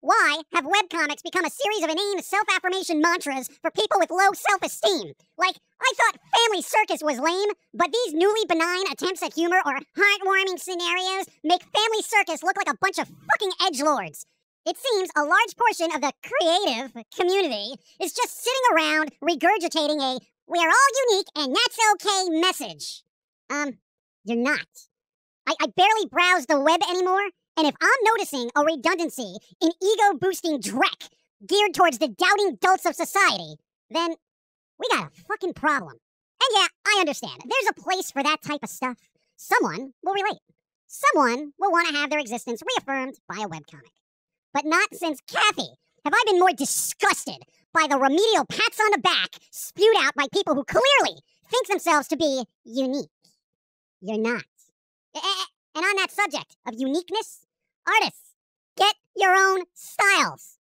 Why have webcomics become a series of inane self-affirmation mantras for people with low self-esteem? Like, I thought Family Circus was lame, but these newly benign attempts at humor or heartwarming scenarios make Family Circus look like a bunch of fucking edgelords. It seems a large portion of the creative community is just sitting around regurgitating a "we're all unique and that's okay" message. You're not. I barely browse the web anymore, and if I'm noticing a redundancy in ego-boosting dreck geared towards the doubting dolts of society, then we got a fucking problem. And yeah, I understand. There's a place for that type of stuff. Someone will relate. Someone will want to have their existence reaffirmed by a webcomic. But not since Kathy have I been more disgusted by the remedial pats on the back spewed out by people who clearly think themselves to be unique. You're not. And on that subject of uniqueness, artists, get your own styles.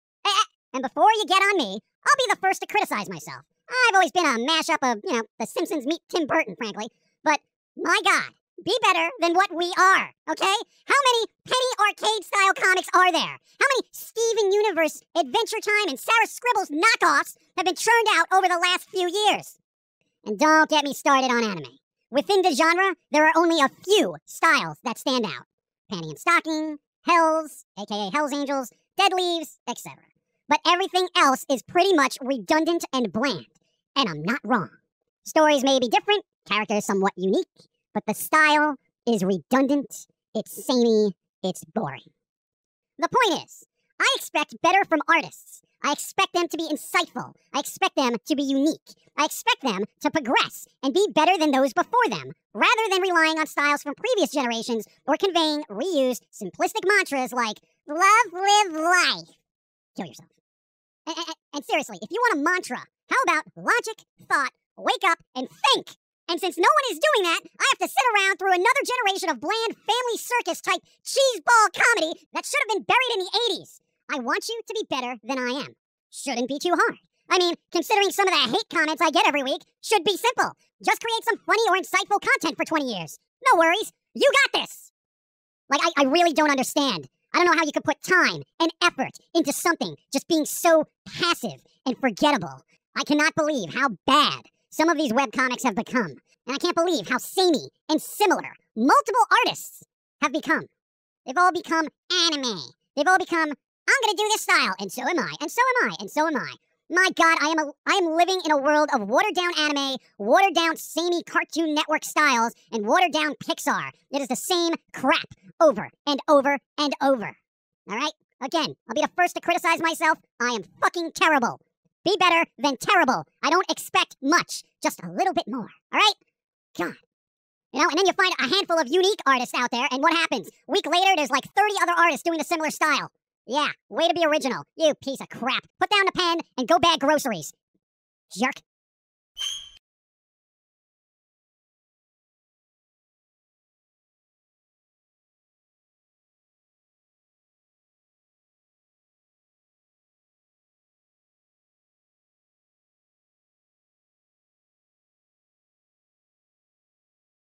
And before you get on me, I'll be the first to criticize myself. I've always been a mashup of, The Simpsons meet Tim Burton, frankly. But, my God, be better than what we are, okay? How many penny arcade-style comics are there? How many Steven Universe, Adventure Time, and Sarah Scribbles knockoffs have been churned out over the last few years? And don't get me started on anime. Within the genre, there are only a few styles that stand out. Panty and Stocking, Hells, aka Hells Angels, Dead Leaves, etc. But everything else is pretty much redundant and bland. And I'm not wrong. Stories may be different, characters somewhat unique, but the style is redundant, it's samey, it's boring. The point is, I expect better from artists. I expect them to be insightful. I expect them to be unique. I expect them to progress and be better than those before them, rather than relying on styles from previous generations or conveying reused, simplistic mantras like, love, live, life. Kill yourself. And seriously, if you want a mantra, how about logic, thought, wake up, and think? And since no one is doing that, I have to sit around through another generation of bland Family Circus type cheeseball comedy that should have been buried in the 80s. I want you to be better than I am. Shouldn't be too hard. I mean, considering some of the hate comments I get every week, should be simple. Just create some funny or insightful content for 20 years. No worries. You got this. Like, I really don't understand. I don't know how you could put time and effort into something just being so passive and forgettable. I cannot believe how bad some of these webcomics have become. And I can't believe how samey and similar multiple artists have become. They've all become anime. They've all become, I'm going to do this style, and so am I, and so am I, and so am I. My God, I am living in a world of watered-down anime, watered-down samey Cartoon Network styles, and watered-down Pixar. It is the same crap over and over and over. All right? Again, I'll be the first to criticize myself. I am fucking terrible. Be better than terrible. I don't expect much, just a little bit more. All right? God. And then you find a handful of unique artists out there, and what happens? A week later, there's like 30 other artists doing a similar style. Yeah, way to be original, you piece of crap. Put down the pen and go bag groceries. Jerk.